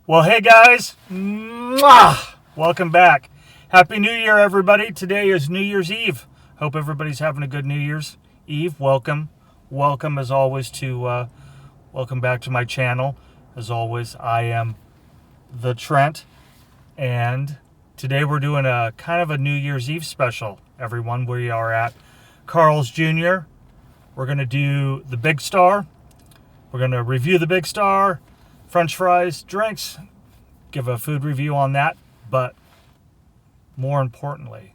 Well, hey guys, welcome back. Happy New Year, everybody. Today is New Year's Eve. Hope everybody's having a good New Year's Eve. Welcome as always to welcome back to my channel. As always, I am the Trent, and today we're doing a kind of a New Year's Eve special. Everyone, we are at Carl's Jr. We're gonna do the Big Star. We're gonna review the Big Star. French fries, drinks, give a food review on that. But more importantly,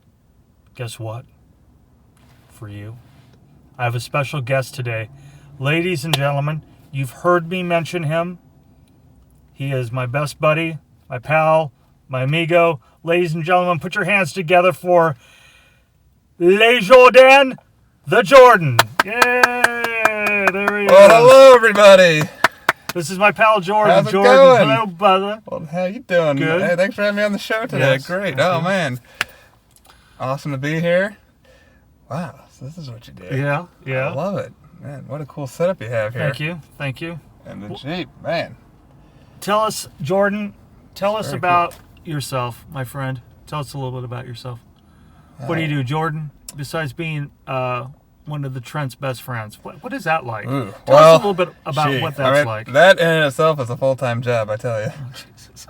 guess what? For you, I have a special guest today. Ladies and gentlemen, you've heard me mention him. He is my best buddy, my pal, my amigo. Ladies and gentlemen, put your hands together for Le Jordan, the Jordan. Yay! There he is. Well, hello, everybody. This is my pal Jordan. How's it Jordan, going? hello, brother. Well, how you doing? Good. Hey, thanks for having me on the show today. Yes, Great. thank Oh, you. man. Awesome to be here. Wow, so this is what you do. Yeah. I love it. Man, what a cool setup you have here. Thank you. And the Jeep, man. Tell us, Jordan, tell us Very about yourself, my friend. Tell us a little bit about yourself. What do you do, Jordan, besides being one of the Trent's best friends? What is that like? Ooh, Tell us a little bit about what that's I mean, like. That in itself is a full-time job, I tell you. Oh, Jesus.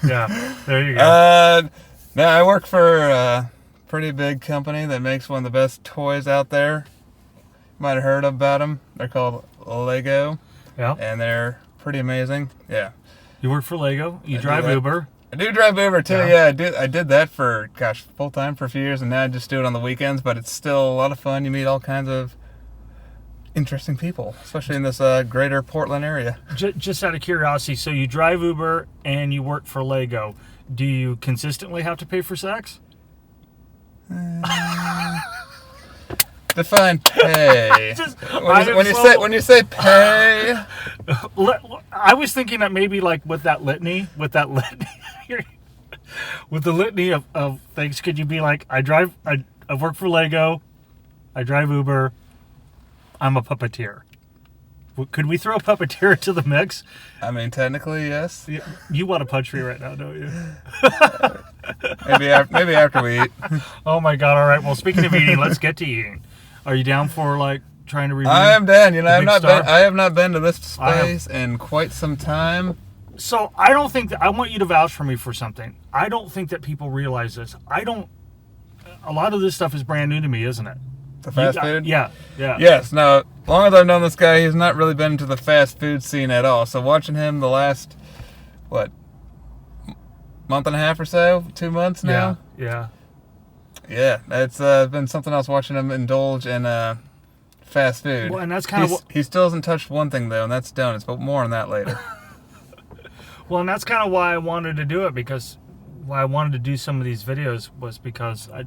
Yeah, there you go. No, I work for a pretty big company that makes one of the best toys out there. You might have heard about them. They're called Lego, Yeah. and they're pretty amazing. Yeah. You work for Lego. You I drive do that. Uber. I do drive Uber too. Yeah. Yeah, I did that for full time for a few years, and now I just do it on the weekends. But it's still a lot of fun. You meet all kinds of interesting people, especially in this greater Portland area. Just out of curiosity, so you drive Uber and you work for Lego. Do you consistently have to pay for sex? Define pay. When when you say pay, I was thinking that maybe like with the litany of things, could you be like, I work for Lego, I drive Uber, I'm a puppeteer. Could we throw a puppeteer into the mix? I mean, technically, yes. You want to punch me right now, don't you? Maybe after we eat. Oh my God! All right. Well, speaking of eating, let's get to eating. Are you down for like trying to review? I am down. You know, I have not been to this space in quite some time. So I don't think that, I want you to vouch for me for something. I don't think that people realize this. A lot of this stuff is brand new to me, isn't it? The fast food? Yeah. Yes. Now, as long as I've known this guy, he's not really been into the fast food scene at all. So watching him the last, month and a half or so? 2 months now? Yeah. Yeah, it's been something else watching him indulge in fast food. Well, and that's kind of he still hasn't touched one thing, though, and that's donuts, but more on that later. Well, and that's kind of why I wanted to do it, because why I wanted to do some of these videos was because I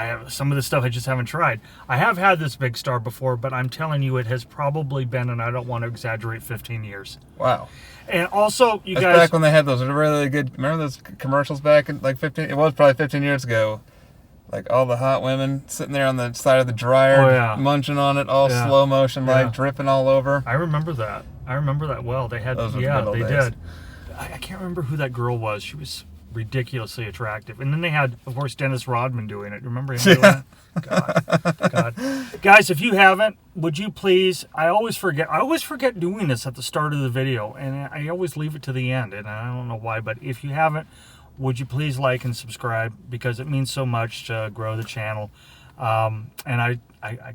have some of the stuff I just haven't tried. I have had this Big Star before, but I'm telling you, it has probably been, and I don't want to exaggerate, 15 years. Wow. And also, That's guys, back when they had those really good, remember those commercials back in like 15, it was probably 15 years ago. Like all the hot women sitting there on the side of the dryer, munching on it, all slow motion, like dripping all over. I remember that. Well. They had, Those were they good days. did. I can't remember who that girl was. She was ridiculously attractive. And then they had, of course, Dennis Rodman doing it. Remember him doing that? God. Guys, if you haven't, would you please, I always forget doing this at the start of the video, and I always leave it to the end, and I don't know why, but if you haven't, would you please like and subscribe, because it means so much to grow the channel. And I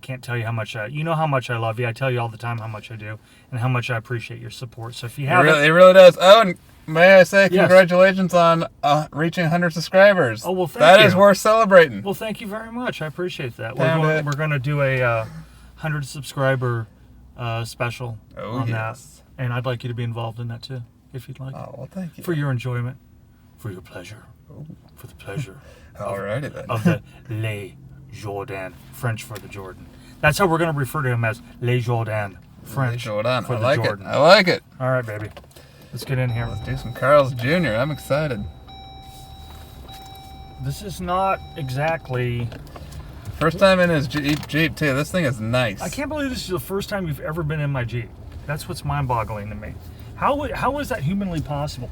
can't tell you how much you know how much I love you. I tell you all the time how much I do, and how much I appreciate your support. So if you haven't, it really does. Oh, and may I say congratulations on reaching 100 subscribers. Oh, well, thank you. That is worth celebrating. Well, thank you very much. I appreciate that. We're going to do a 100 subscriber special on that. And I'd like you to be involved in that too, if you'd like. Oh, well, thank you. For your enjoyment, for your pleasure, for the pleasure Alrighty then. of the Le Jordan, French for the Jordan. That's how we're going to refer to him, as Le Jordan, French for the Jordan. I like it. All right, baby. Let's get in here. Let's do some Carl's Jr. I'm excited. This is not exactly... First time in his Jeep too. This thing is nice. I can't believe this is the first time you've ever been in my Jeep. That's what's mind-boggling to me. How is that humanly possible?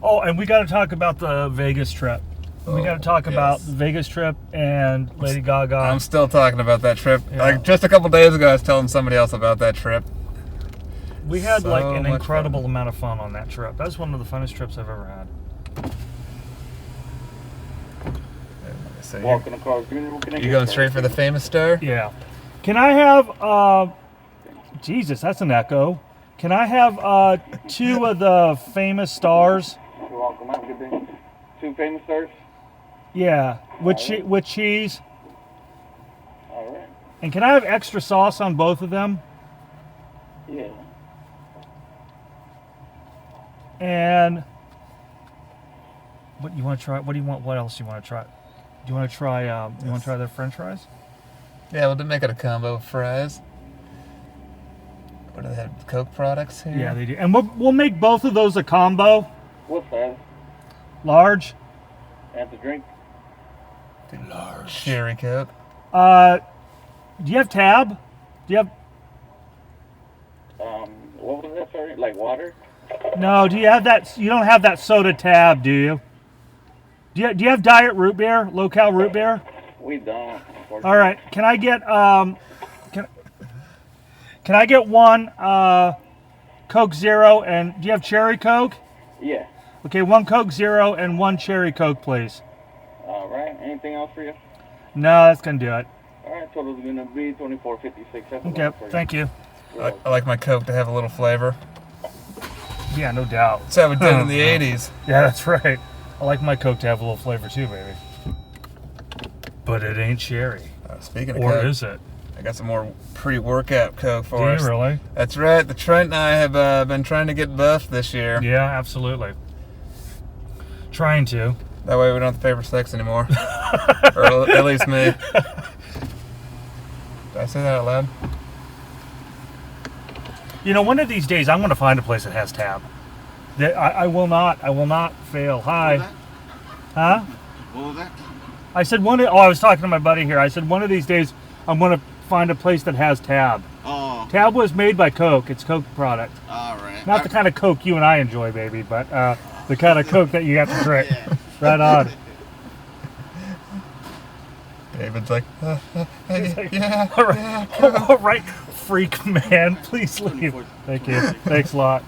Oh, and we got to talk about the Vegas trip. We got to talk about the Vegas trip and Lady Gaga. I'm still talking about that trip. Yeah. Like just a couple days ago, I was telling somebody else about that trip. We had like an incredible amount of fun on that trip. That's one of the funnest trips I've ever had. Walking across Union. You going straight for the famous star? Yeah. Can I have? Jesus, that's an echo. Can I have 2 of the famous stars? You're welcome. Have a good day. 2 famous stars. Yeah, with cheese. All right. And can I have extra sauce on both of them? Yeah. And what you want to try? What do you want? What else do you want to try? Do you want to try? You want to try their French fries? Yeah, we'll make it a combo of fries. What do they have? Coke products here? Yeah, they do. And we'll make both of those a combo. What size? Large. And to drink? Large. Cherry Coke. Do you have Tab? Do you have? What was that? Sorry, like water? No. Do you have that? You don't have that soda Tab, do you? Do you have Diet root beer? Low-cal root beer? We don't. All right. Can I get Can I get one Coke Zero, and do you have Cherry Coke? Yeah. Okay, 1 Coke Zero and 1 Cherry Coke, please. All right. Anything else for you? No, that's gonna do it. All right. Total's gonna be $24.56. Okay, thank you. I like my Coke to have a little flavor. Yeah, no doubt. That's how we did in the 80s. Yeah, that's right. I like my Coke to have a little flavor too, baby. But it ain't cherry. Speaking of Or Coke, is it? I got some more pre-workout Coke for us. Do you really? That's right. The Trent and I have been trying to get buffed this year. Yeah, absolutely. Trying to. That way we don't have to pay for sex anymore. Or at least me. Did I say that out loud? You know, one of these days I'm going to find a place that has Tab. I will not fail. Hi. Huh? What was that? I said I was talking to my buddy here. I said one of these days I'm going to find a place that has Tab. Oh. Tab was made by Coke. It's Coke product. All right. Not the kind of Coke you and I enjoy, baby, but the kind of Coke that you have to drink. Yeah. Right on. David's like, hey, yeah, All right. yeah, Coke. All right, freak man, please leave. Thank you. Thanks a lot.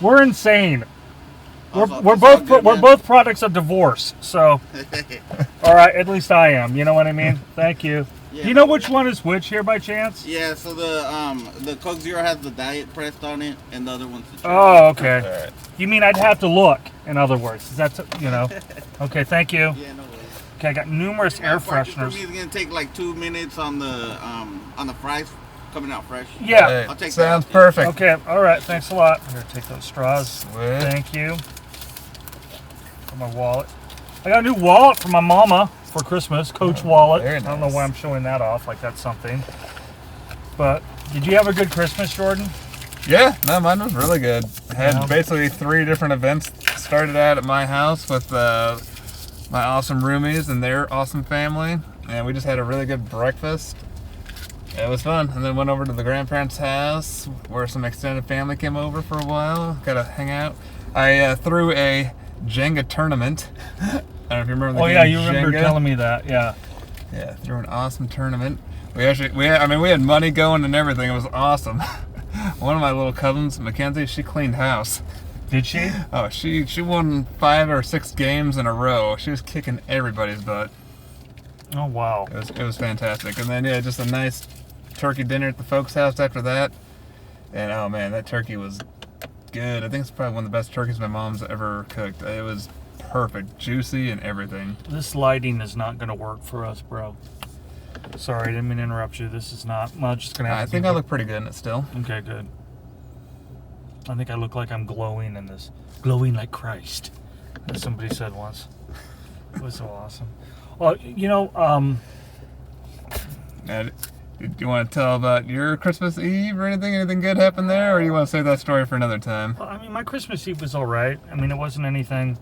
We're insane. We're both products of divorce. So, all right, at least I am. You know what I mean? Thank you. Yeah. Do you know which one is which here by chance? Yeah, so the Coke Zero has the diet pressed on it, and the other one's the cherry. Oh, okay. Alright. You mean I'd have to look? In other words, that's Okay, thank you. Yeah, no way. Okay, I got numerous air fresheners. For me, it's gonna take like 2 minutes on the fries coming out fresh. Yeah. Hey, I'll take sounds that. perfect. Okay. All right. Thanks a lot. Here, take those straws. Sweet. Thank you. For my wallet. I got a new wallet for my mama for Christmas. Coach wallet. very I don't know nice. why I'm showing that off like that's something. But did you have a good Christmas, Jordan? Yeah, no, mine was really good. Had Yeah. basically 3 different events. Started out at my house with my awesome roomies and their awesome family, and we just had a really good breakfast. It was fun, and then went over to the grandparents' house where some extended family came over for a while. Got to hang out. I threw a Jenga tournament. I don't know if you remember the game. Oh yeah, you remember Jenga. telling me that. Yeah. Yeah, threw an awesome tournament. We had money going and everything. It was awesome. One of my little cousins, Mackenzie, she cleaned house. Did she? Oh, she won 5 or 6 games in a row. She was kicking everybody's butt. Oh wow. It was fantastic. And then just a nice turkey dinner at the folks' house after that. And oh man, that turkey was good. I think it's probably one of the best turkeys my mom's ever cooked. It was perfect, juicy and everything. This lighting is not going to work for us, bro. Sorry, I didn't mean to interrupt you. This is not. Well, just gonna have I to think I look pretty good in it still. Okay, good. I think I look like I'm glowing in this. Glowing like Christ, as somebody said once. It was so awesome. Well, And do you want to tell about your Christmas Eve or anything? Anything good happened there, or do you want to save that story for another time? well, I mean, my Christmas Eve was all right. I mean, it wasn't anything.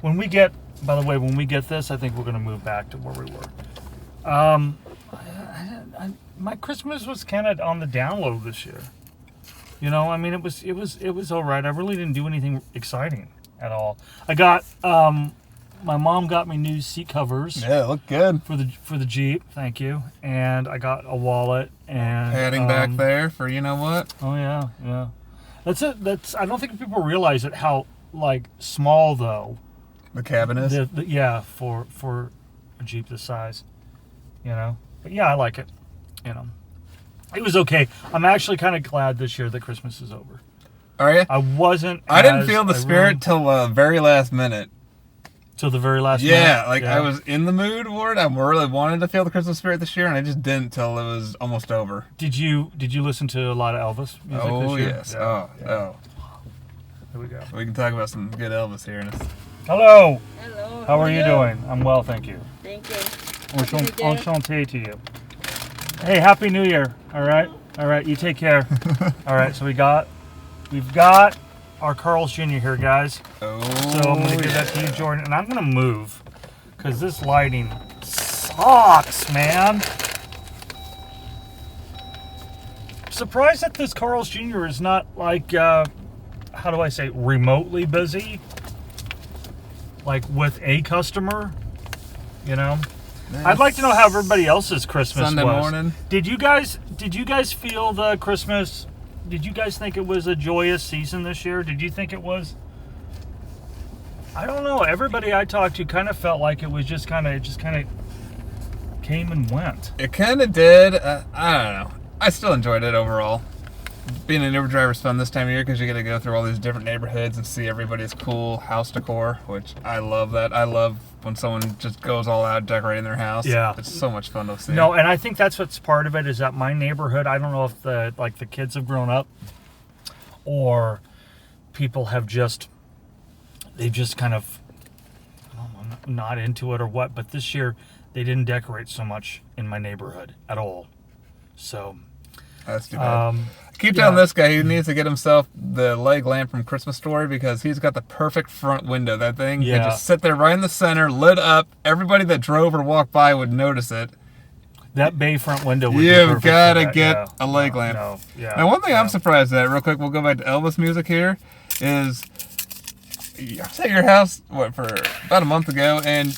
When we get this, I think we're going to move back to where we were. My Christmas was kind of on the down low this year. You know, I mean, it was all right. I really didn't do anything exciting at all. I got my mom got me new seat covers. Yeah, look good for the Jeep. Thank you. And I got a wallet and padding back there for you know what. Oh yeah. That's it. I don't think people realize it how like small though the cabin is. For a Jeep this size. You know, but yeah, I like it. You know. It was okay. I'm actually kind of glad this year that Christmas is over. Are you? I didn't feel the spirit till the very last minute. Till the very last minute? Yeah, I was in the mood for it. I really wanted to feel the Christmas spirit this year, and I just didn't till it was almost over. Did you listen to a lot of Elvis music this year? Yes. Yeah. Oh. Here we go. We can talk about some good Elvis here in a Hello. Hello. How are you doing? I'm well, thank you. Thank you. Enchanté to you. Hey, Happy New Year. All right, you take care. All right, so we've got our Carl's Jr. here, guys. Oh, so I'm going to give that to you, Jordan, and I'm going to move because this lighting sucks, man. Surprised that this Carl's Jr. is not like, how do I say, remotely busy, like with a customer, you know? Nice. I'd like to know how everybody else's Christmas Sunday was. morning. Did you guys feel the Christmas? Did you guys think it was a joyous season this year? Did you think it was? I don't know. Everybody I talked to kind of felt like it was just kind of came and went. It kind of did. I don't know. I still enjoyed it overall. Being an Uber driver is fun this time of year because you get to go through all these different neighborhoods and see everybody's cool house decor, which I love that. I love when someone just goes all out decorating their house. Yeah. It's so much fun to see. No, and I think that's what's part of it is that my neighborhood, I don't know if the kids have grown up or people have they've just kind of, I don't know, not into it or what, but this year they didn't decorate so much in my neighborhood at all. So that's too bad. Keep telling this guy he needs to get himself the leg lamp from Christmas Story because he's got the perfect front window. That thing can just sit there right in the center, lit up. Everybody that drove or walked by would notice it. That bay front window would be You've got to get a leg lamp. Now, one thing I'm surprised at, real quick, we'll go back to Elvis music here, is I was at your house, for about a month ago, and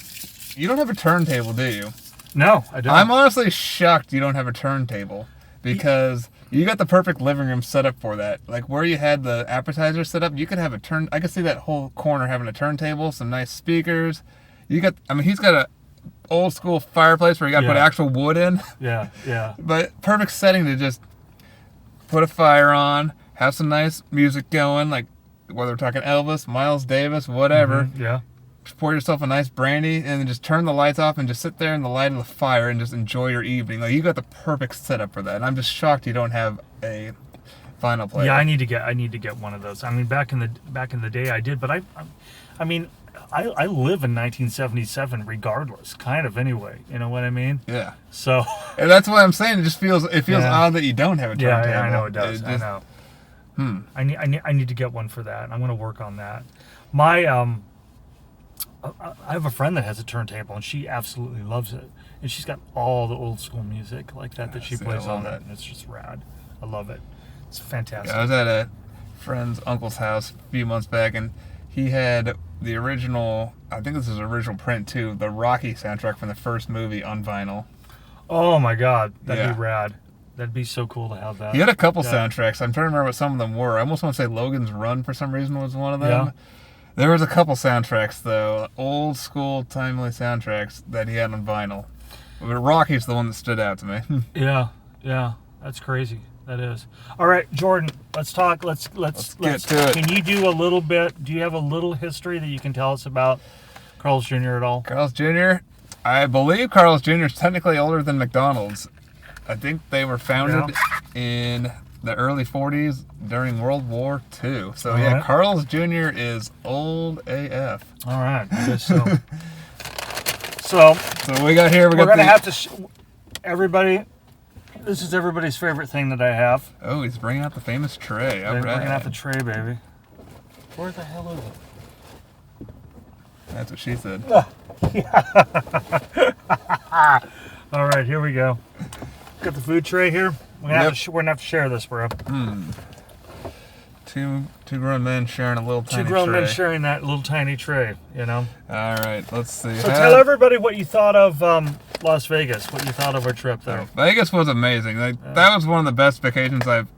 you don't have a turntable, do you? No, I don't. I'm honestly shocked you don't have a turntable because you got the perfect living room set up for that. Like where you had the appetizer set up, you could have I could see that whole corner having a turntable, some nice speakers. He's got a old school fireplace where you got to put actual wood in. Yeah. But perfect setting to just put a fire on, have some nice music going, like whether we're talking Elvis, Miles Davis, whatever. Mm-hmm. Yeah. Pour yourself a nice brandy and then just turn the lights off and just sit there in the light of the fire and just enjoy your evening. Like you got the perfect setup for that. And I'm just shocked you don't have a vinyl player. Yeah, I need to get one of those. I mean, back in the day I did, but I mean, I live in 1977 regardless, kind of anyway. You know what I mean? Yeah. So. And that's why I'm saying it feels odd that you don't have a turntable. Yeah, I know it does. I know. I need to get one for that. I'm going to work on that. I have a friend that has a turntable, and she absolutely loves it. And she's got all the old school music like that she plays on it, and it's just rad. I love it. It's fantastic. Yeah, I was at a friend's uncle's house a few months back, and he had the original, I think this is original print too, the Rocky soundtrack from the first movie on vinyl. Oh my God, that'd be rad. That'd be so cool to have that. He had a couple soundtracks. I'm trying to remember what some of them were. I almost want to say Logan's Run for some reason was one of them. Yeah. There was a couple soundtracks, though, old school, timely soundtracks that he had on vinyl. But Rocky's the one that stood out to me. Yeah, that's crazy. That is. All right, Jordan, let's talk. Let's get to it. Can you do a little bit? Do you have a little history that you can tell us about Carl's Jr. at all? Carl's Jr. I believe Carl's Jr. is technically older than McDonald's. I think they were founded in the early 40s during World War II. So, right. Carl's Jr. is old AF. All right. I guess so. So we got here. We're going to have to... everybody... This is everybody's favorite thing that I have. Oh, he's bringing out the famous tray. All right. Bringing out the tray, baby. Where the hell is it? That's what she said. All right, here we go. Got the food tray here. We're gonna have to share this, bro. Two grown men sharing a little tiny tray. Two grown men sharing that little tiny tray, you know? All right, let's see. So tell everybody what you thought of Las Vegas, what you thought of our trip there. Vegas was amazing. That was one of the best vacations I've,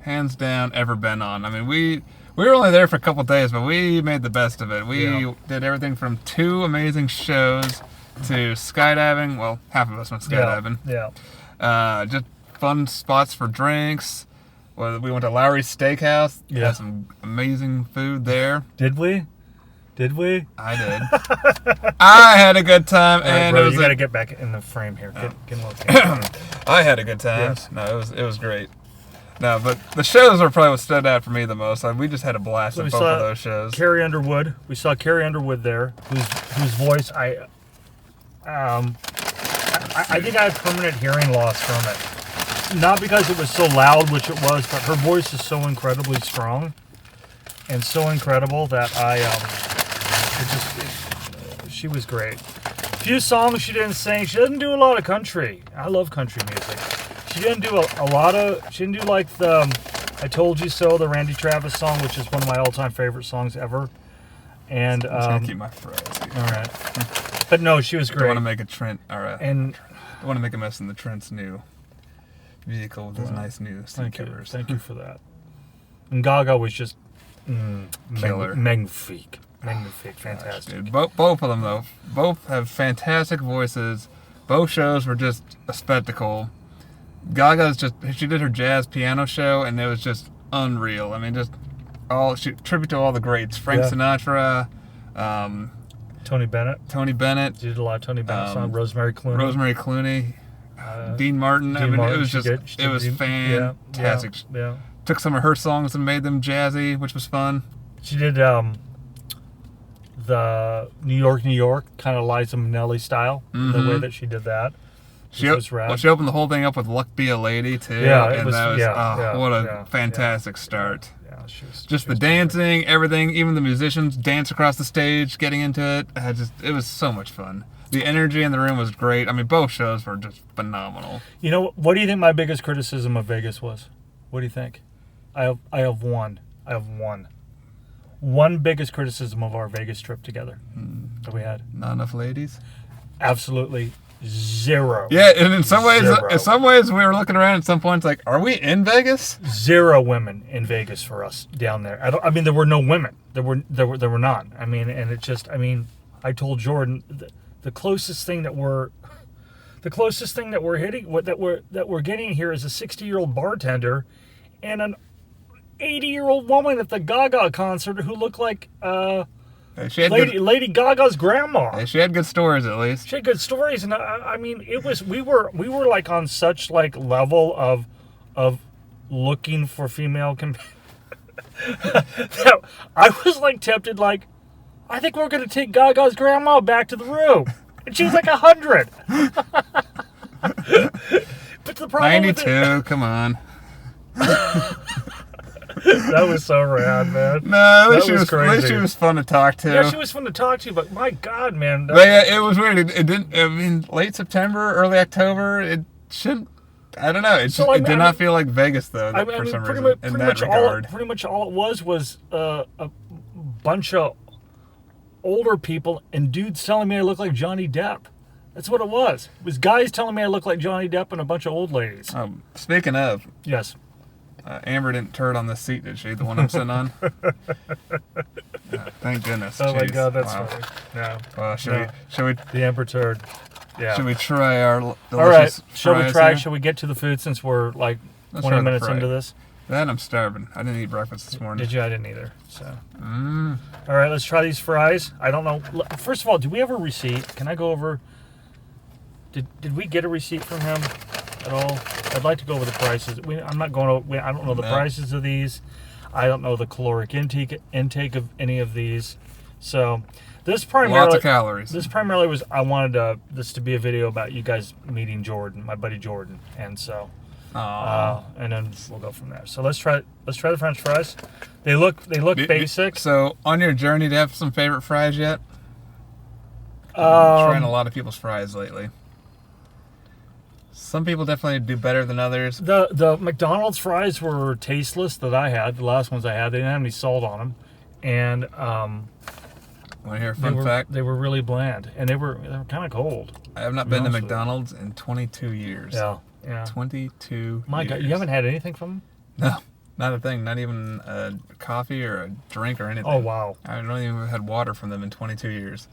hands down, ever been on. I mean, we were only there for a couple days, but we made the best of it. We did everything from 2 amazing shows to skydiving. Well, half of us went skydiving. Yeah. Just fun spots for drinks. Well, we went to Lowry's Steakhouse. Yeah. Had some amazing food there. Did we? Did we? I did. I had a good time, Right, and bro, it was. You got to get back in the frame here. Get a little camera. I had a good time. Yes. No, it was great. No, but the shows are probably what stood out for me the most. We just had a blast at both of those shows. Carrie Underwood. We saw Carrie Underwood there, whose voice I think I had permanent hearing loss from it. Not because it was so loud, which it was, but her voice is so incredibly strong and so incredible that she was great. Few songs she didn't sing. She doesn't do a lot of country. I love country music. She didn't do a lot of. She didn't do like the "I Told You So," the Randy Travis song, which is one of my all-time favorite songs ever. And I'm trying to keep my fries. All right, but no, she was great. I want to make a Trent. All right. And I want to make a mess in the Trent's new vehicle with his nice new seat covers. Thank you for that. And Gaga was just killer. Magnifique, fantastic. Dude, both of them though, both have fantastic voices. Both shows were just a spectacle. She did her jazz piano show, and it was just unreal. I mean, just tribute to all the greats. Frank Sinatra, Tony Bennett. She did a lot of Tony Bennett songs. Rosemary Clooney. Dean Martin. It was just fantastic. Yeah. Took some of her songs and made them jazzy, which was fun. She did the New York, kind of Liza Minnelli style, the way that she did that. She opened the whole thing up with "Luck Be a Lady" too. Yeah, what a fantastic start. Yeah, just the dancing, everything, even the musicians dance across the stage, getting into it. It was so much fun. The energy in the room was great. I mean, both shows were just phenomenal. You know, what do you think my biggest criticism of Vegas was? What do you think? I have one. One biggest criticism of our Vegas trip together that we had. Not enough ladies? Absolutely zero. Yeah, and in some ways we were looking around at some points like, are we in Vegas? Zero women in Vegas for us down there. I mean, there were no women. There were none. I mean, and it just, I mean, I told Jordan the closest thing that we're getting here is a 60-year-old bartender and an 80-year-old woman at the Gaga concert who looked like Lady Gaga's grandma. Yeah, she had good stories, at least. She had good stories, and I mean, it was we were like on such like level of looking for female that I was like tempted, like, I think we're gonna take Gaga's grandma back to the room, and she was like 100. But the problem 92, come on. That was so rad, man. No, at least she was fun to talk to. Yeah, she was fun to talk to, but my God, man. But yeah, it was weird. It didn't, I mean, late September, early October, it shouldn't, I don't know. It did not feel like Vegas, though, for some reason, in that regard. Pretty much all it was a bunch of older people and dudes telling me I look like Johnny Depp. That's what it was. It was guys telling me I look like Johnny Depp and a bunch of old ladies. Speaking of. Yes. Amber didn't turd on this seat, did she? The one I'm sitting on? Thank goodness. Oh, my God, that's funny. No. Well, should we? The Amber turd. Yeah. Should we try our delicious All right. fries Shall we get to the food since we're like 20 minutes into this? Then I'm starving. I didn't eat breakfast this morning. Did you? I didn't either. So. All right, let's try these fries. I don't know. First of all, do we have a receipt? Can I go over? Did we get a receipt from him at all? I'd like to go over the prices. I'm not going to. I don't know the prices of these. I don't know the caloric intake of any of these. So this primarily lots of calories. This primarily was I wanted this to be a video about you guys meeting Jordan, my buddy Jordan, and so. And then we'll go from there. So let's try the French fries. They look basic. So on your journey, to have some favorite fries yet? I'm trying a lot of people's fries lately. Some people definitely do better than others. The McDonald's fries were tasteless that I had. The last ones I had, they didn't have any salt on them, and Want to hear a fun fact? They were really bland, and they were kind of cold. I have not been to McDonald's in 22 years. Yeah. 22 My years. God, you haven't had anything from them? No, not a thing. Not even a coffee or a drink or anything. Oh, wow. I don't even have had water from them in 22 years.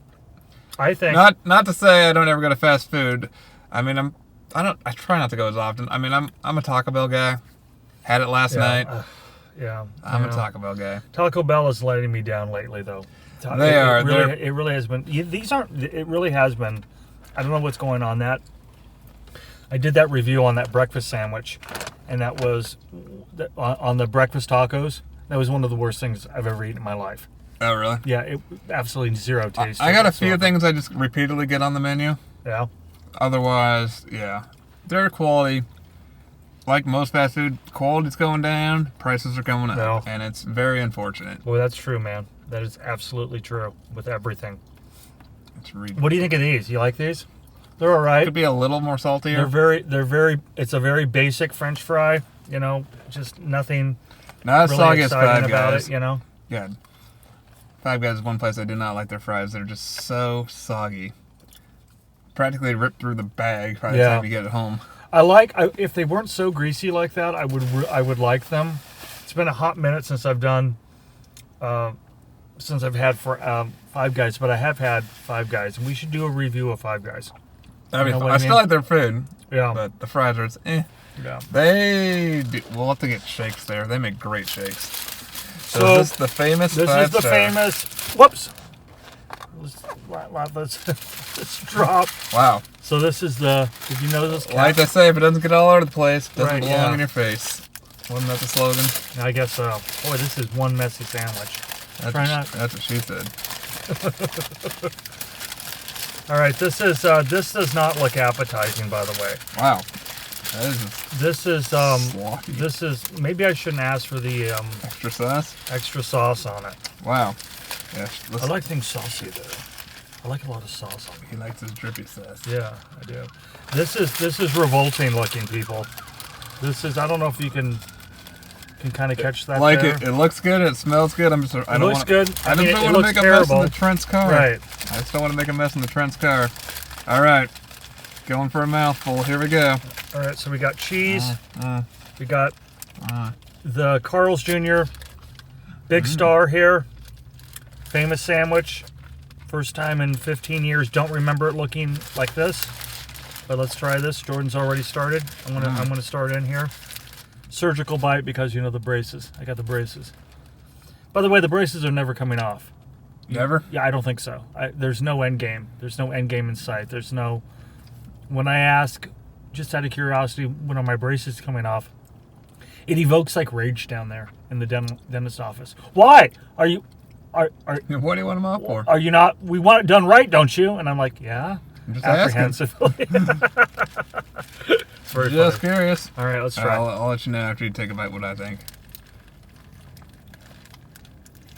I think... Not to say I don't ever go to fast food. I mean, I try not to go as often. I mean, I'm a Taco Bell guy. Had it last night. I'm a Taco Bell guy. Taco Bell is letting me down lately, though. It really has been. It really has been. I don't know what's going on. I did that review on that breakfast sandwich, and that was on the breakfast tacos. That was one of the worst things I've ever eaten in my life. Oh, really? Yeah, it absolutely zero taste. I got a few things I just repeatedly get on the menu. Yeah. Otherwise, yeah. Their quality, like most fast food, quality's going down, prices are going up, and it's very unfortunate. Well, that's true, man. That is absolutely true with everything. It's ridiculous. What do you think of these? You like these? They're all right. Could be a little more saltier. It's a very basic French fry, just nothing not as really soggy as exciting Five about Guys. it, Good. Five Guys is one place I do not like their fries. They're just so soggy. Practically ripped through the bag by the time you get it home. If they weren't so greasy like that, I would like them. It's been a hot minute since I've had Five Guys, but I have had Five Guys, and we should do a review of Five Guys. I still like their food. Yeah. But the fries are just Yeah. We'll have to get shakes there. They make great shakes. So is this the famous? Whoops. Let's drop. Wow. So this is did you know this? Like I say, if it doesn't get all over the place, it doesn't belong in your face. Wasn't that the slogan? I guess so. Boy, this is one messy sandwich. That's what she said. All right, this does not look appetizing, by the way. Wow. This is maybe I shouldn't ask for the extra sauce. Extra sauce on it. Wow. Yeah. I like things saucy though. I like a lot of sauce on it. He likes his drippy sauce. Yeah, I do. This is revolting looking, people. I don't know if you can kind of catch that. It looks good. It smells good. It looks good. I just don't want to make a mess in the Trent's car. Right. I just don't want to make a mess in the Trent's car. All right. Going for a mouthful. Here we go. All right. So we got cheese. We got the Carl's Jr. Big Star here. Famous sandwich. First time in 15 years. Don't remember it looking like this. But let's try this. Jordan's already started. I'm gonna start in here. Surgical bite because the braces. I got the braces. By the way, the braces are never coming off. Never? Yeah, I don't think so. There's no end game. There's no end game in sight. There's no. When I ask, just out of curiosity, when are my braces coming off? It evokes like rage down there in the dentist office. Why are you? What do you want them off for? Are you not? We want it done right, don't you? And I'm like, yeah. I'm just apprehensively. Just curious. All right, let's try. I'll let you know after you take a bite what I think.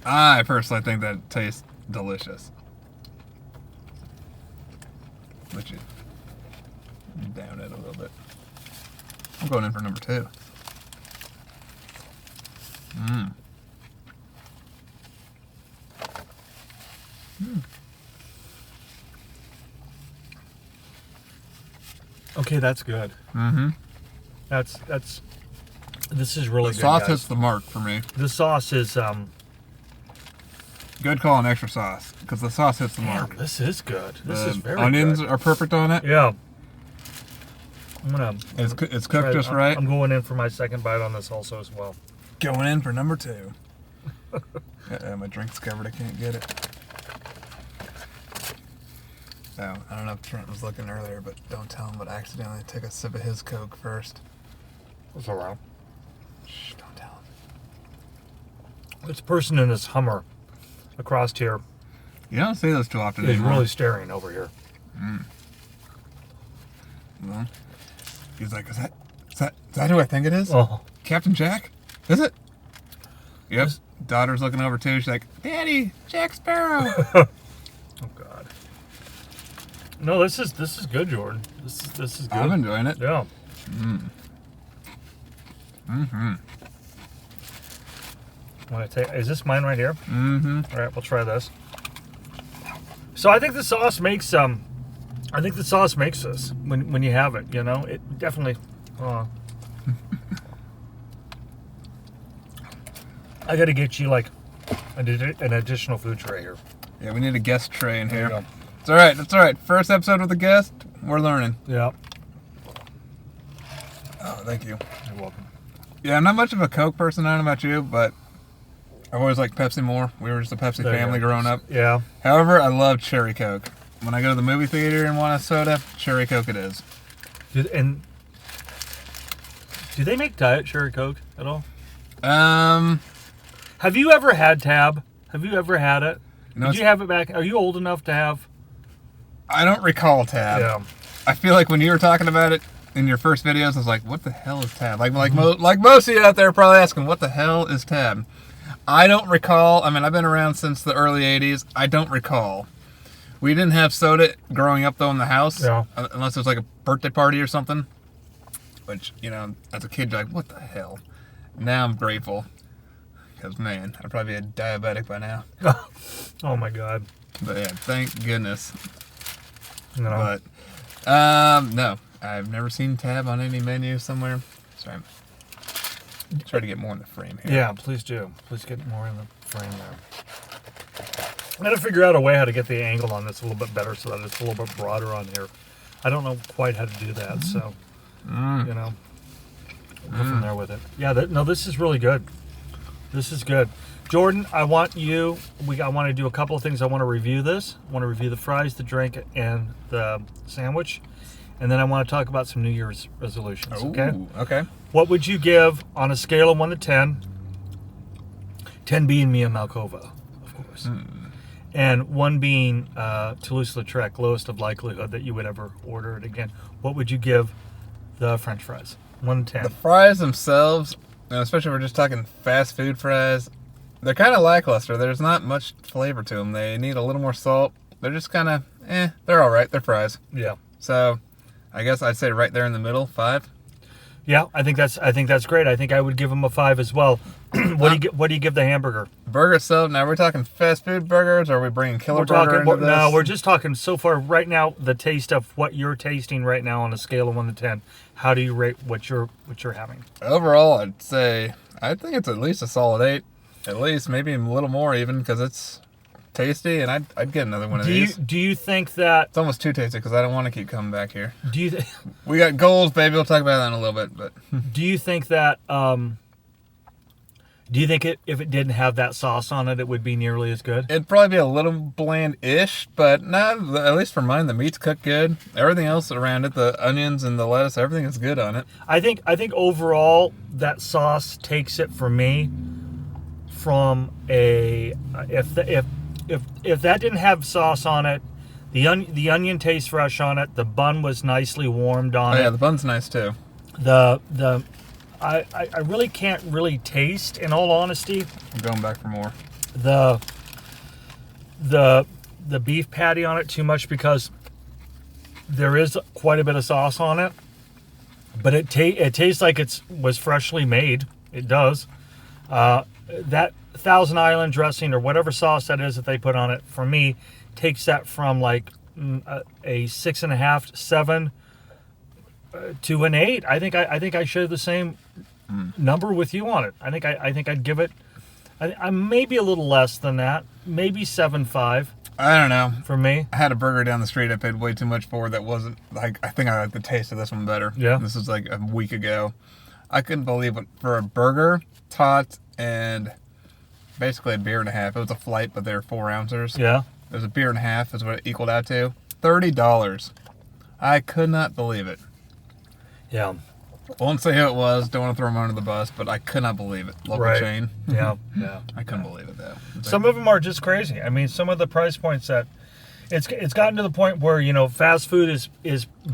I personally think that tastes delicious. Let you down it a little bit. I'm going in for number 2. Okay, that's good. This is really good. The sauce hits the mark for me. The sauce is good call on extra sauce because the sauce hits the mark. This is good. This is very onions good. are perfect on it. Yeah. It's cooked just right. I'm going in for my second bite on this also as well. Going in for number 2. My drink's covered. I can't get it. So, I don't know if Trent was looking earlier, but don't tell him, but I accidentally took a sip of his Coke first. What's all wrong? Shh, don't tell him. This person in this Hummer across here. You don't see those too often He's anymore. really staring over here. Well, he's like, is that who I think it is? Oh. Captain Jack? Is it? Yep. Daughter's looking over too. She's like, Daddy, Jack Sparrow. Oh, God. No, this is good, Jordan. This is good. I'm enjoying it. Yeah. Is this mine right here? Mm-hmm. All right, we'll try this. So I think the sauce makes this when you have it. You know, it definitely. I got to get you like an additional food tray here. Yeah, we need a guest tray in There here. you go. It's all right. It's all right. First episode with a guest. We're learning. Yeah. Oh, thank you. You're welcome. Yeah, I'm not much of a Coke person. I don't know about you, but I've always liked Pepsi more. We were just a Pepsi family growing up. Yeah. However, I love cherry Coke. When I go to the movie theater and want a soda, cherry Coke it is. Do they make Diet Cherry Coke at all? Have you ever had Tab? Have you ever had it? No, Did you have it back? Are you old enough to have? I don't recall Tab. Yeah. I feel like when you were talking about it in your first videos, I was like, what the hell is Tab? Like most of you out there are probably asking, what the hell is Tab? I don't recall. I mean, I've been around since the early 80s. I don't recall. We didn't have soda growing up, though, in the house. Yeah. Unless it was like a birthday party or something. Which, you know, as a kid, you're like, what the hell? Now I'm grateful. Because, man, I'd probably be a diabetic by now. Oh, my God. But, yeah, thank goodness. No. But, no. I've never seen Tab on any menu somewhere. Sorry. Try to get more in the frame here. Yeah, please do. Please get more in the frame there. I got to figure out a way how to get the angle on this a little bit better so that it's a little bit broader on here. I don't know quite how to do that, so, you know, we'll go from there with it. Yeah, no, this is really good. This is good. Jordan, I want to do a couple of things. I want to review this. I want to review the fries, the drink, and the sandwich. And then I want to talk about some New Year's resolutions, okay? Okay. What would you give on a scale of 1 to 10? 10 being Mia Malkova, of course. And 1 being Toulouse-Lautrec, lowest of likelihood that you would ever order it again. What would you give the French fries? 1 to 10. The fries themselves, especially if we're just talking fast food fries, they're kind of lackluster. There's not much flavor to them. They need a little more salt. They're just kind of, they're all right. They're fries. Yeah. So, I guess I'd say right there in the middle, 5. Yeah, I think that's great. I think I would give them a 5 as well. What do you give the hamburger? Burger itself. Now we're talking fast food burgers, or are we bringing killer burger into this? No, we're just talking so far right now. The taste of what you're tasting right now on a scale of 1 to 10. How do you rate what you're having? Overall, I think it's at least a solid 8. At least, maybe a little more even, because it's tasty, and I'd get another one of these. Do you think that it's almost too tasty because I don't want to keep coming back here? We got goals, baby. We'll talk about that in a little bit. But do you think that? Do you think if it didn't have that sauce on it, it would be nearly as good? It'd probably be a little bland-ish, but not. At least for mine, the meat's cooked good. Everything else around it, the onions and the lettuce, everything is good on it. I think overall that sauce takes it for me from a if that didn't have sauce on it, the onion tastes fresh on it. The bun was nicely warmed on it. Yeah, the bun's nice too. I really can't really taste, in all honesty. I'm going back for more. The beef patty on it too much because there is quite a bit of sauce on it, but it tastes like it was freshly made. It does. That Thousand Island dressing or whatever sauce that is that they put on it, for me, takes that from like a 6.5, 7 to an 8. I think I share the same number with you on it. I think I'd give it. I maybe a little less than that, maybe 7.5. I don't know. For me, I had a burger down the street I paid way too much for that wasn't like. I think I like the taste of this one better. Yeah. This was like a week ago. I couldn't believe it for a burger, tots, and basically a beer and a half. It was a flight, but they were 4 ounces. yeah. It was a beer and a half is what it equaled out to. $30. I could not believe it. Yeah. Won't say who it was. Don't want to throw them under the bus, but I could not believe it. Local Right. chain. Yeah. Yeah. I couldn't believe it though. Some of them are just crazy. I mean, some of the price points that it's gotten to the point where, you know, fast food is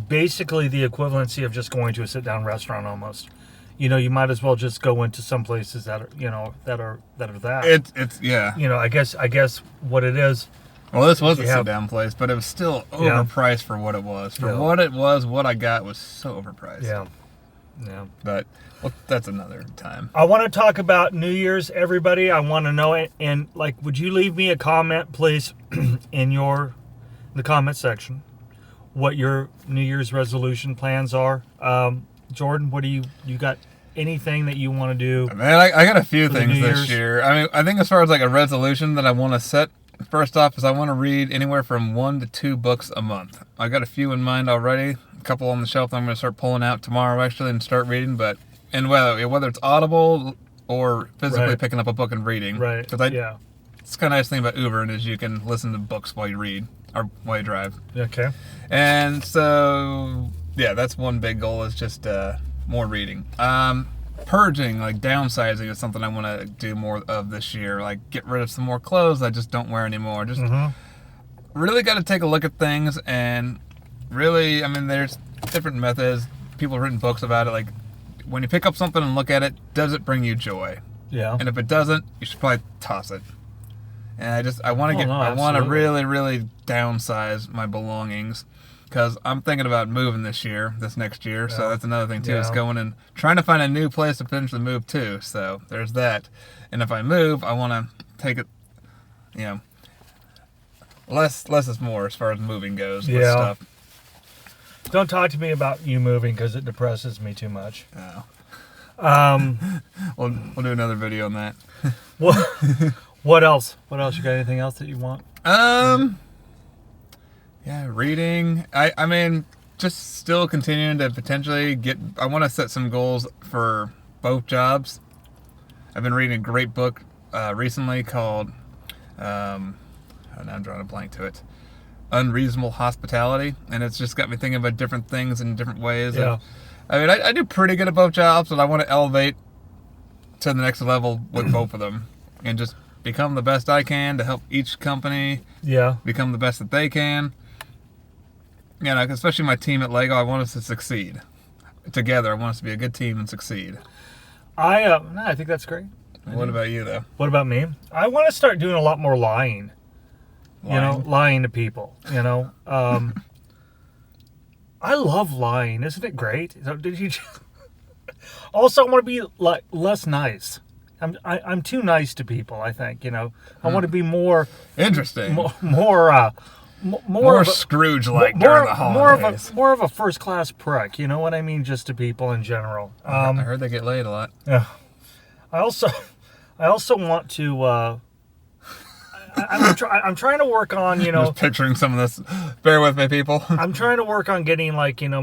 basically the equivalency of just going to a sit down restaurant almost. You know, you might as well just go into some places that are, you know, that are that. It's yeah. You know, I guess what it is, Well, this was a sit-down place, but it was still overpriced for what it was. What it was, what I got was so overpriced. Yeah. Yeah. But that's another time. I want to talk about New Year's, everybody. I want to know it. And, like, would you leave me a comment, please, in the comment section, what your New Year's resolution plans are? Jordan, what do you got? Anything that you want to do? Man, I got a few things this year. I mean, I think as far as like a resolution that I want to set, first off is I want to read anywhere from 1 to 2 books a month. I got a few in mind already. A couple on the shelf that I'm going to start pulling out tomorrow actually and start reading. But whether it's Audible or physically picking up a book and reading. Right. It's kind of nice thing about Ubering is you can listen to books while you read or while you drive. Okay. And so that's one big goal is just more reading. Purging, like downsizing, is something I want to do more of this year. Like get rid of some more clothes I just don't wear anymore. Just really got to take a look at things and really, I mean, there's different methods. People have written books about it. Like when you pick up something and look at it, does it bring you joy? Yeah. And if it doesn't, you should probably toss it. And I want to really, really downsize my belongings. Because I'm thinking about moving this next year. So that's another thing, too, is going and trying to find a new place to potentially move to. So there's that. And if I move, I want to take it, less is more as far as moving goes with stuff. Don't talk to me about you moving because it depresses me too much. Oh. We'll do another video on that. What else? You got anything else that you want? Yeah, reading. I mean, just still continuing to potentially I want to set some goals for both jobs. I've been reading a great book recently called, now I'm drawing a blank to it, Unreasonable Hospitality. And it's just got me thinking about different things in different ways. Yeah. And, I mean, I do pretty good at both jobs, but I want to elevate to the next level with both of them. And just become the best I can to help each company become the best that they can. Especially my team at Lego, I want us to succeed. Together, I want us to be a good team and succeed. I think that's great. What about you, though? What about me? I want to start doing a lot more lying. Lying to people. I love lying. Isn't it great? Did you? Also, I want to be less nice. I'm too nice to people. I think I want to be more interesting, more Scrooge-like during the holidays. More of a first-class prick. You know what I mean? Just to people in general. I heard they get laid a lot. Yeah. I also want to. I'm trying to work on I'm just picturing some of this. Bear with me, people. I'm trying to work on getting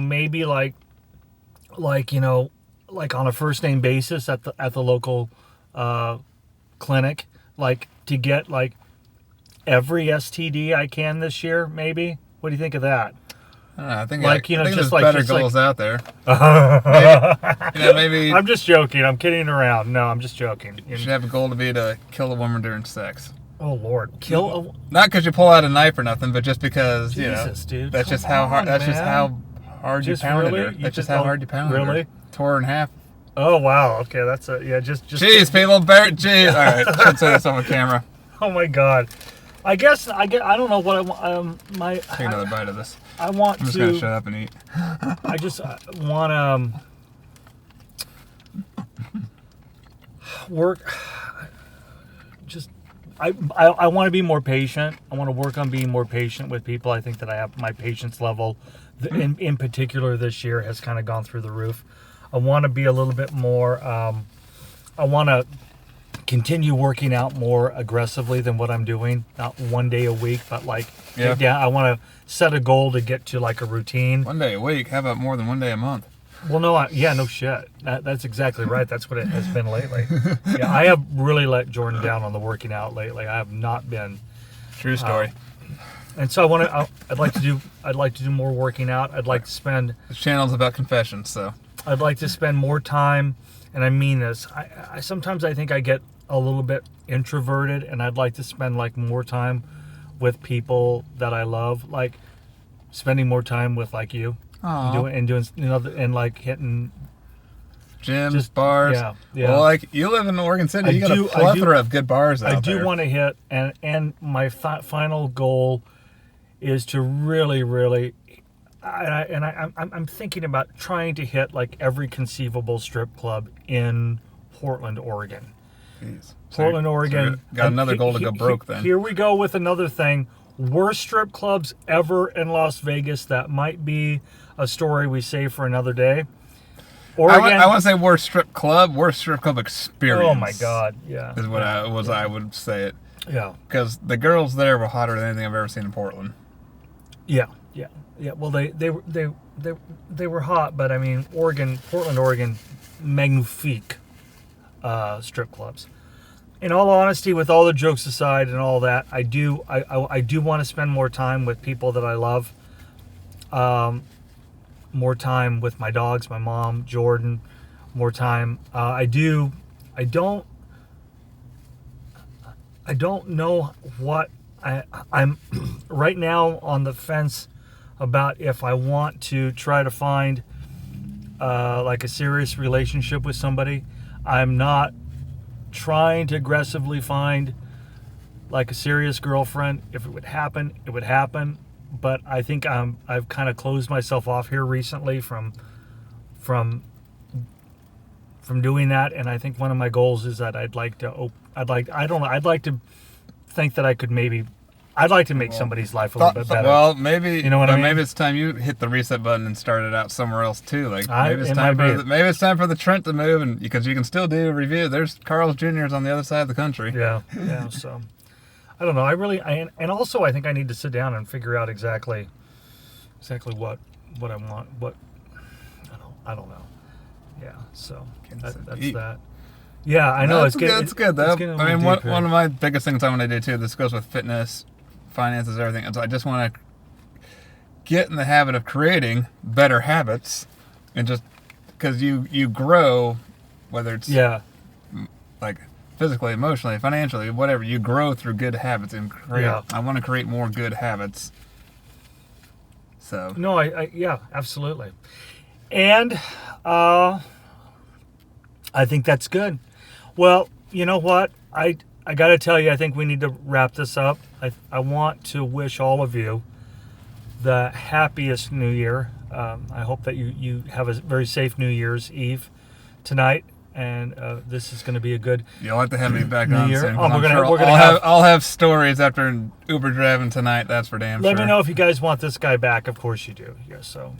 maybe like on a first name basis at the local clinic, to get every STD I can this year, maybe. What do you think of that? I think there's better goals out there. Maybe. I'm just joking. I'm kidding around. No, I'm just joking. You should have a goal to kill a woman during sex. Oh Lord, not because you pull out a knife or nothing, but just because dude, that's just how hard. That's just how hard you pounded her. That's just how hard you pounded her. Really? Tore her in half. Oh wow. Okay, that's just. Jeez, people, jeez. All right, I should say this on the camera. Oh my God. I don't know what I want. Take another bite of this. I'm just gonna shut up and eat. I just want work. I want to be more patient. I want to work on being more patient with people. I think that I have my patience level, in particular this year, has kind of gone through the roof. I want to be a little bit more. I want to continue working out more aggressively than what I'm doing. Not one day a week, but I want to set a goal to get to a routine. 1 day a week? How about more than 1 day a month? Well, no, no shit. That's exactly right. That's what it has been lately. Yeah, I have really let Jordan down on the working out lately. I have not been. True story. And so I'd like to do more working out. I'd like to spend. This channel's about confessions, so. I'd like to spend more time, and I mean this. I sometimes I think I get a little bit introverted, and I'd like to spend more time with people that I love, spending more time with you. Aww. Doing hitting gyms, bars. Yeah, yeah. Well, like, you live in Oregon City, you got a plethora of good bars out there. I do want to hit, and my final goal is to really, I'm thinking about trying to hit like every conceivable strip club in Portland, Oregon. Jeez. Portland, Oregon. So got another goal to go broke then. Here we go with another thing. Worst strip clubs ever in Las Vegas. That might be a story we save for another day. Oregon. I want to say worst strip club experience. Oh my God, yeah. Is what I would say it. Yeah. Because the girls there were hotter than anything I've ever seen in Portland. Yeah. Well, they were hot, but I mean, Portland, Oregon, magnifique strip clubs. In all honesty, with all the jokes aside and all that, I do want to spend more time with people that I love. More time with my dogs, my mom, Jordan. More time. I don't know what I'm right now on the fence about if I want to try to find like a serious relationship with somebody. I'm not trying to aggressively find like a serious girlfriend. If it would happen, it would happen. But I think I've kind of closed myself off here recently from doing that. And I think one of my goals is that I'd like to think that I could I'd like to make somebody's life a little bit better. Well, maybe you know what I mean? Maybe it's time you hit the reset button and start it out somewhere else too. Like maybe it's time for the Trent to move, and because you can still do a review. There's Carl's Jr.'s on the other side of the country. Yeah. So I don't know. And also I think I need to sit down and figure out exactly what I want. What I don't know. Yeah. So that's that. Yeah, I know. It's good though. I mean, one of my biggest things I want to do too. This goes with fitness, finances, everything. Is I just want to get in the habit of creating better habits, and just because you grow, whether it's like physically, emotionally, financially, whatever, you grow through good habits and create. Yeah. I want to create more good habits. So no, I absolutely, and I think that's good. Well, you know what? I got to tell you, I think we need to wrap this up. I want to wish all of you the happiest New Year. I hope that you have a very safe New Year's Eve tonight, and this is going to be a good. You'll have to have me back on soon. I'll have stories after Uber driving tonight. That's for damn sure. Let me know if you guys want this guy back. Of course you do. Yeah. So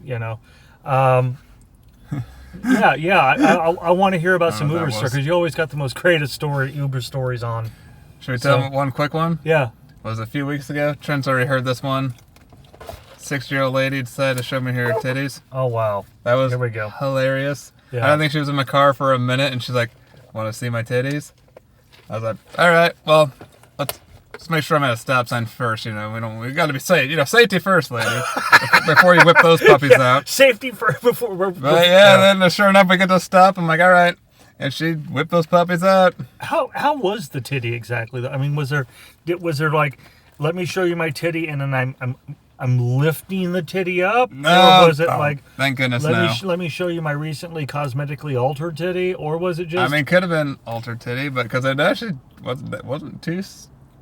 I want to hear about some Uber stories, because you always got the most greatest Uber stories on. Should we tell them one quick one? Yeah. It was a few weeks ago. Trent's already heard this one. 6-year-old lady decided to show me her titties. Oh, wow. That was Here we go. Hilarious. Yeah. I don't think she was in my car for a minute, and she's like, "Want to see my titties?" I was like, "All right, well, let's make sure I'm at a stop sign first. We got to be safe. Safety first, lady, before you whip those puppies out. Safety first before. Then sure enough, we get to stop. I'm like, all right, and she whipped those puppies out. How was the titty exactly? I mean, was there like, let me show you my titty, and then I'm lifting the titty up? No, or was it like, thank goodness, let me show you my recently cosmetically altered titty? Or was it just? I mean, could have been altered titty, but because it actually wasn't too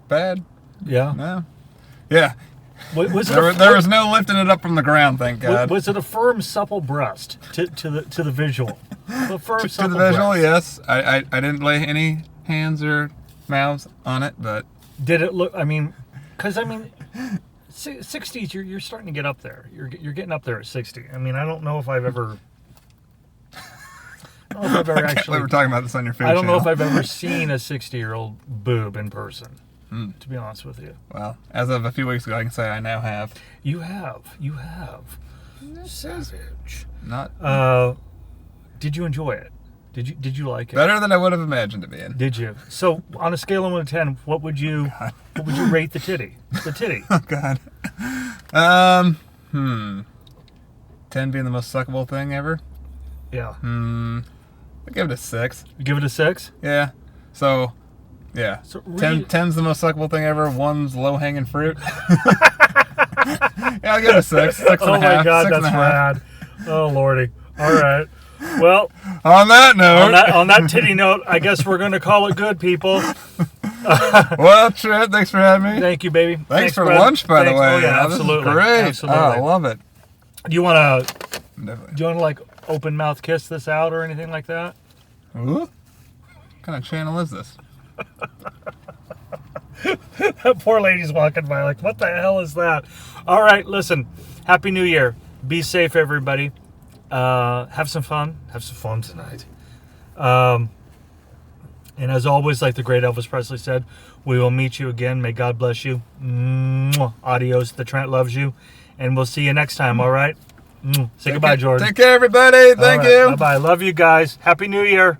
bad. Yeah. No. Yeah. There was no lifting it up from the ground, thank God. Was it a firm, supple breast to the visual? A firm, to the visual, breast. Yes. I didn't lay any hands or mouths on it, but did it look? I mean, because 60s, you're starting to get up there. You're getting up there at 60. I mean, I don't know if I've ever. I don't know if I've ever actually. We were talking about this on your food I don't channel. know if I've ever seen a 60-year-old boob in person. To be honest with you. Well, as of a few weeks ago, I can say I now have. You have. Savage. Not. Did you enjoy it? Did you like it? Better than I would have imagined it being. Did you? So, on a scale of 1 to 10, what would you rate the titty? The titty. Oh God. 10 being the most suckable thing ever. Yeah. I'd give it a 6. You give it a 6? Yeah. So. Yeah. So 10's the most suckable thing ever. 1's low-hanging fruit. Yeah, I'll give it a 6. 6 and a half. Oh my God, that's rad. Oh Lordy. All right. Well, on that note, on that titty note, I guess we're going to call it good, people. Well, Trent, thanks for having me. Thank you, baby. Thanks for lunch, by the way. Oh, yeah, absolutely. This is great. Absolutely. Oh, I love it. Do you want Definitely. to like open mouth kiss this out or anything like that? Ooh. What kind of channel is this? That poor lady's walking by like, what the hell is that? All right, listen. Happy New Year. Be safe, everybody. Have some fun. Have some fun tonight. And as always, like the great Elvis Presley said, we will meet you again. May God bless you. Mwah. Adios. The Trent loves you. And we'll see you next time, all right? Say goodbye, Jordan. Take care, everybody. Thank you. Bye-bye. Love you guys. Happy New Year.